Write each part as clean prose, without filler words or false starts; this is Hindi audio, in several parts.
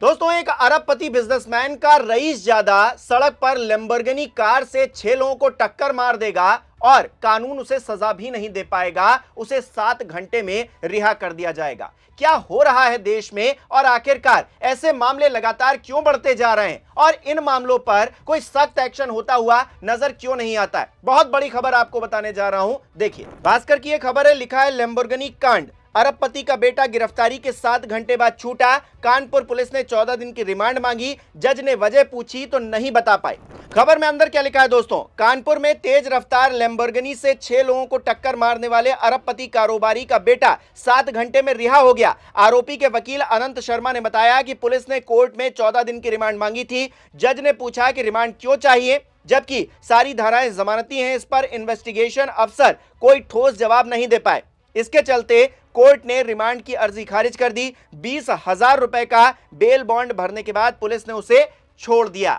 दोस्तों, एक अरबपति बिजनेसमैन का रईस ज्यादा सड़क पर लैम्बोर्गिनी कार से 6 लोगों को टक्कर मार देगा और कानून उसे सजा भी नहीं दे पाएगा। उसे 7 घंटे में रिहा कर दिया जाएगा। क्या हो रहा है देश में और आखिरकार ऐसे मामले लगातार क्यों बढ़ते जा रहे हैं और इन मामलों पर कोई सख्त एक्शन होता हुआ नजर क्यों नहीं आता है? बहुत बड़ी खबर आपको बताने जा रहा हूं। देखिए, भास्कर की यह खबर है, लिखा है लैम्बोर्गिनी कांड, अरबपति का बेटा गिरफ्तारी के 7 घंटे बाद छूटा। कानपुर पुलिस ने 14 दिन की रिमांड मांगी, जज ने वजह पूछी तो नहीं बता पाए। खबर में अंदर क्या लिखा है दोस्तों? कानपुर में तेज रफ्तार लैम्बोर्गिनी से 6 लोगों को टक्कर मारने वाले अरबपति कारोबारी का बेटा 7 घंटे में रिहा हो गया। आरोपी के वकील अनंत शर्मा ने बताया कि पुलिस ने कोर्ट में 14 दिन की रिमांड मांगी थी। जज ने पूछा कि रिमांड क्यों चाहिए, जबकि सारी धाराएं जमानती हैं। इस पर इन्वेस्टिगेशन अफसर कोई ठोस जवाब नहीं दे पाए। इसके चलते कोर्ट ने रिमांड की अर्जी खारिज कर दी। 20,000 रुपए का बेल बॉन्ड भरने के बाद पुलिस ने उसे छोड़ दिया।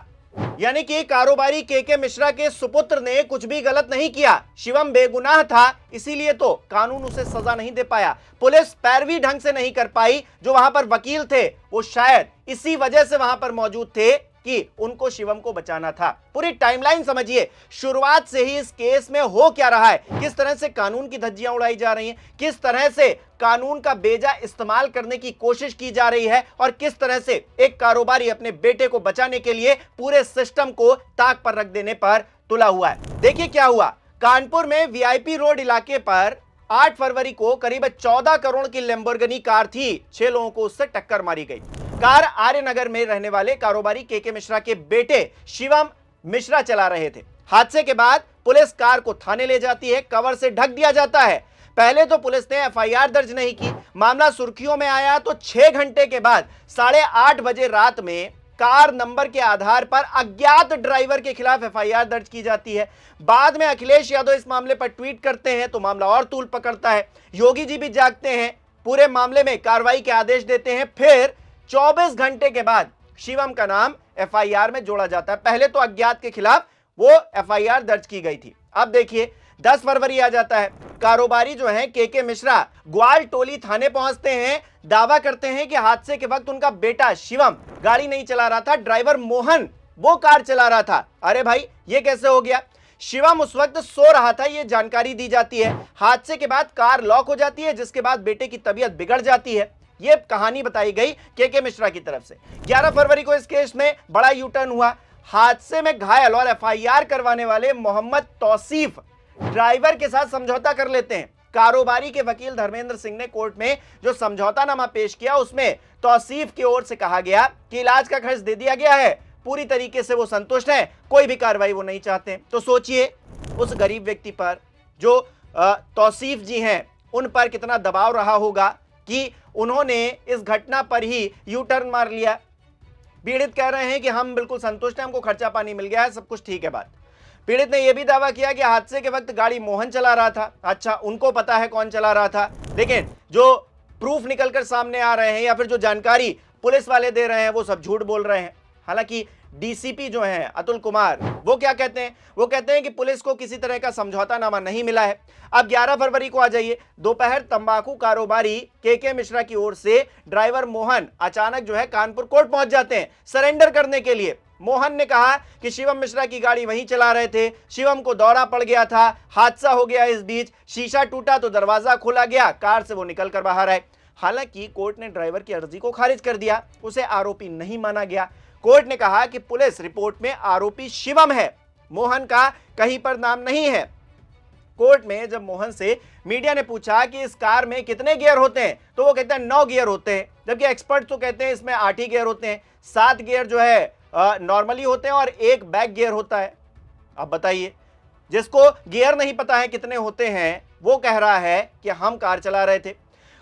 यानी कि कारोबारी के मिश्रा के सुपुत्र ने कुछ भी गलत नहीं किया। शिवम बेगुनाह था, इसीलिए तो कानून उसे सजा नहीं दे पाया। पुलिस पैरवी ढंग से नहीं कर पाई। जो वहां पर वकील थे वो शायद इसी वजह से वहां पर मौजूद थे कि उनको शिवम को बचाना था। पूरी टाइमलाइन समझिए, शुरुआत से ही इस केस में हो क्या रहा है, किस तरह से कानून की धज्जियां उड़ाई जा रही हैं, किस तरह से कानून का बेजा इस्तेमाल करने की कोशिश की जा रही है और किस तरह से एक कारोबारी अपने बेटे को बचाने के लिए पूरे सिस्टम को ताक पर रख देने पर तुला हुआ है। देखिए क्या हुआ। कानपुर में वीआईपी रोड इलाके पर 8 फरवरी को करीब 14 करोड़ की लैम्बोर्गिनी कार थी। 6 लोगों को उससे टक्कर मारी गई। कार आर्यनगर में रहने वाले कारोबारी के मिश्रा के बेटे शिवम मिश्रा चला रहे थे। हादसे के बाद पुलिस कार को थाने ले जाती है, कवर से ढक दिया जाता है। पहले तो पुलिस ने एफआईआर दर्ज नहीं की। मामला सुर्खियों में आया तो 6 घंटे के बाद 8:30 बजे रात में कार नंबर के आधार पर अज्ञात ड्राइवर के खिलाफ एफआईआर दर्ज की जाती है। बाद में अखिलेश यादव इस मामले पर ट्वीट करते हैं तो मामला और तूल पकड़ता है। योगी जी भी जागते हैं, पूरे मामले में कार्रवाई के आदेश देते हैं। फिर 24 घंटे के बाद शिवम का नाम एफआईआर में जोड़ा जाता है। पहले तो अज्ञात के खिलाफ वो एफआईआर दर्ज की गई थी। अब देखिए 10 फरवरी आ जाता है। कारोबारी जो है के मिश्रा ग्वाल टोली थाने पहुंचते हैं। दावा करते हैं कि हादसे के वक्त उनका बेटा शिवम गाड़ी नहीं चला रहा था, ड्राइवर मोहन वो कार चला रहा था। अरे भाई, ये कैसे हो गया? शिवम उस वक्त सो रहा था, ये जानकारी दी जाती है। हादसे के बाद कार लॉक हो जाती है, जिसके बाद बेटे की तबीयत बिगड़ जाती है। ये कहानी बताई गई के मिश्रा की तरफ से। 11 फरवरी को इस केस में बड़ा यूटर्न हुआ। हादसे में घायल और एफआईआर करवाने वाले मोहम्मद तौसीफ ड्राइवर के साथ समझौता कर लेते हैं। कारोबारी के वकील धर्मेंद्र सिंह ने कोर्ट में जो समझौतानामा पेश किया उसमें तौसीफ की ओर से कहा गया कि इलाज का खर्च दे दिया गया है, पूरी तरीके से वो संतुष्ट है, कोई भी कार्रवाई वो नहीं चाहते। तो सोचिए उस गरीब व्यक्ति पर जो तौसीफ जी हैं उन पर कितना दबाव रहा होगा कि उन्होंने इस घटना पर ही यू टर्न मार लिया। पीड़ित कह रहे हैं कि हम बिल्कुल संतुष्ट हैं, हमको खर्चा पानी मिल गया है, सब कुछ ठीक है। बात पीड़ित ने यह भी दावा किया कि हादसे के वक्त गाड़ी मोहन चला रहा था। अच्छा, उनको पता है कौन चला रहा था, लेकिन जो प्रूफ निकलकर सामने आ रहे हैं या फिर जो जानकारी पुलिस वाले दे रहे हैं वो सब झूठ बोल रहे हैं। हालांकि डीसीपी जो हैं अतुल कुमार, वो क्या कहते हैं? वो कहते हैं कि पुलिस को किसी तरह का समझौतानामा नहीं मिला है। अब 11 फरवरी को आ जाइए। दोपहर तंबाकू कारोबारी के मिश्रा की ओर से ड्राइवर मोहन अचानक जो है कानपुर कोर्ट पहुंच जाते हैं सरेंडर करने के लिए। मोहन ने कहा कि शिवम मिश्रा की गाड़ी वहीं चला रहे थे, शिवम को दौरा पड़ गया था, हादसा हो गया, इस बीच शीशा टूटा तो दरवाजा खोला गया, कार से वो निकल कर बाहर आए। हालांकि कोर्ट ने ड्राइवर की अर्जी को खारिज कर दिया, उसे आरोपी नहीं माना गया। कोर्ट ने कहा कि पुलिस रिपोर्ट में आरोपी शिवम है, मोहन का कहीं पर नाम नहीं है। कोर्ट में जब मोहन से मीडिया ने पूछा कि इस कार में कितने गियर होते हैं तो वो कहते हैं 9 गियर होते हैं, जबकि एक्सपर्ट तो कहते हैं इसमें 8 ही गियर होते हैं। 7 गियर जो है नॉर्मली होते हैं और 1 बैक गियर होता है। अब बताइए, जिसको गियर नहीं पता है कितने होते हैं वो कह रहा है कि हम कार चला रहे थे।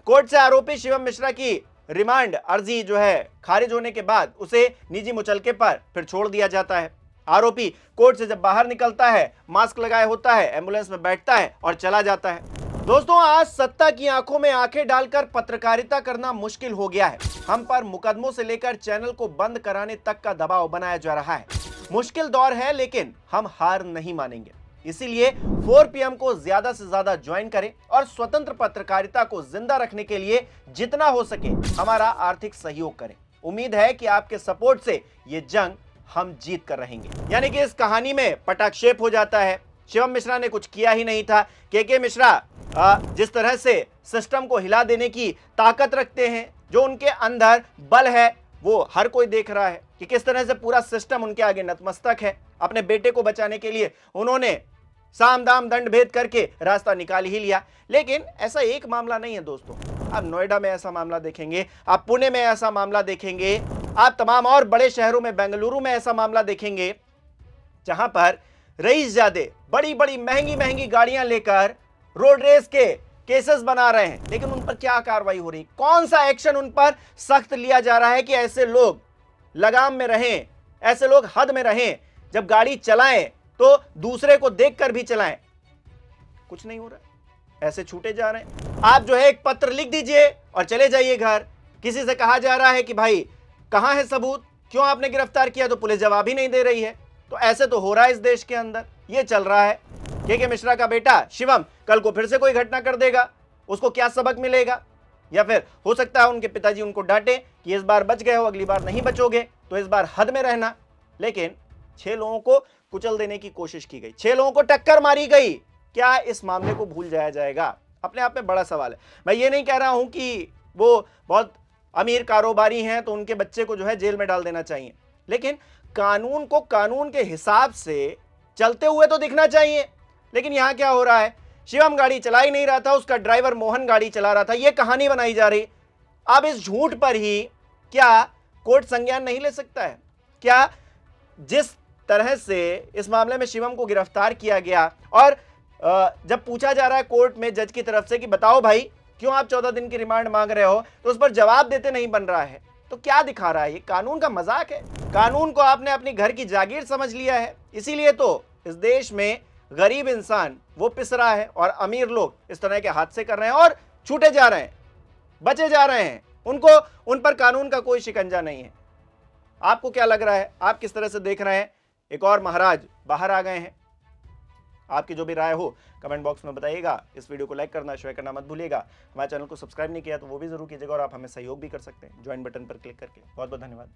कोर्ट से आरोपी शिवम मिश्रा की रिमांड अर्जी जो है खारिज होने के बाद उसे निजी मुचलके पर फिर छोड़ दिया जाता है। आरोपी कोर्ट से जब बाहर निकलता है, मास्क लगाए होता है, एम्बुलेंस में बैठता है और चला जाता है। दोस्तों, आज सत्ता की आंखों में आंखें डालकर पत्रकारिता करना मुश्किल हो गया है। हम पर मुकदमों से लेकर चैनल को बंद कराने तक का दबाव बनाया जा रहा है। मुश्किल दौर है, लेकिन हम हार नहीं मानेंगे। इसीलिए 4 PM को ज्यादा से ज्यादा ज्वाइन करें और स्वतंत्र पत्रकारिता को जिंदा रखने के लिए जितना हो सके हमारा आर्थिक सहयोग करें। उम्मीद है कि आपके सपोर्ट से ये जंग हम जीत कर रहेंगे। यानी कि इस कहानी में पटाक्षेप हो जाता है। शिवम मिश्रा ने कुछ किया ही नहीं था। के मिश्रा जिस तरह से सिस्टम को हिला देने की ताकत रखते हैं, जो उनके अंदर बल है, वो हर कोई देख रहा है कि किस तरह से पूरा सिस्टम उनके आगे नतमस्तक है। अपने बेटे को बचाने के लिए उन्होंने साम दाम दंड भेद करके रास्ता निकाल ही लिया। लेकिन ऐसा एक मामला नहीं है दोस्तों। आप नोएडा में ऐसा मामला देखेंगे, आप पुणे में ऐसा मामला देखेंगे, आप तमाम और बड़े शहरों में, बेंगलुरु में ऐसा मामला देखेंगे, जहां पर रईसजादे बड़ी बड़ी महंगी महंगी गाड़ियां लेकर रोड रेस के केसेस बना रहे हैं, लेकिन उन पर क्या कार्रवाई हो रही, कौन सा एक्शन उन पर सख्त लिया जा रहा है कि ऐसे लोग लगाम में रहें, ऐसे लोग हद में रहें, जब गाड़ी चलाएं तो दूसरे को देखकर भी चलाएं। कुछ नहीं हो रहा, ऐसे छूटे जा रहे हैं। आप जो है एक पत्र लिख दीजिए और चले जाइए घर। किसी से कहा जा रहा है कि भाई कहां है सबूत, क्यों आपने गिरफ्तार किया, तो पुलिस जवाब ही नहीं दे रही है। तो ऐसे तो हो रहा है इस देश के अंदर, ये चल रहा है। के मिश्रा का बेटा शिवम कल को फिर से कोई घटना कर देगा, उसको क्या सबक मिलेगा? या फिर हो सकता है उनके पिताजी उनको डांटे कि इस बार बच गए हो, अगली बार नहीं बचोगे, तो इस बार हद में रहना। लेकिन 6 लोगों को कुचल देने की कोशिश की गई, 6 लोगों को टक्कर मारी गई। क्या इस मामले को भूल जाया जाएगा? अपने आप में बड़ा सवाल है। मैं ये नहीं कह रहा हूं कि वो बहुत अमीर कारोबारी हैं तो उनके बच्चे को जो है जेल में डाल देना चाहिए, लेकिन कानून को कानून के हिसाब से चलते हुए तो दिखना चाहिए। लेकिन यहां क्या हो रहा है, शिवम गाड़ी चला ही नहीं रहा था, उसका ड्राइवर मोहन गाड़ी चला रहा था, यह कहानी बनाई जा रही। अब इस झूठ पर ही क्या कोर्ट संज्ञान नहीं ले सकता है? क्या जिस तरह से इस मामले में शिवम को गिरफ्तार किया गया और जब पूछा जा रहा है कोर्ट में जज की तरफ से कि बताओ भाई क्यों आप 14 दिन की रिमांड मांग रहे हो, तो उस पर जवाब देते नहीं बन रहा है, तो क्या दिखा रहा है? ये कानून का मजाक है। कानून को आपने अपनी घर की जागीर समझ लिया है, इसीलिए तो इस देश में गरीब इंसान वो पिस रहा है और अमीर लोग इस तरह के हादसे कर रहे हैं और छूटे जा रहे हैं, बचे जा रहे हैं। उन पर कानून का कोई शिकंजा नहीं है। आपको क्या लग रहा है? आप किस तरह से देख रहे हैं? एक और महाराज बाहर आ गए हैं। आपकी जो भी राय हो कमेंट बॉक्स में बताइएगा। इस वीडियो को लाइक करना, शेयर करना मत भूलिएगा। हमारे चैनल को सब्सक्राइब नहीं किया तो वो भी जरूर कीजिएगा और आप हमें सहयोग भी कर सकते हैं ज्वाइन बटन पर क्लिक करके। बहुत बहुत धन्यवाद।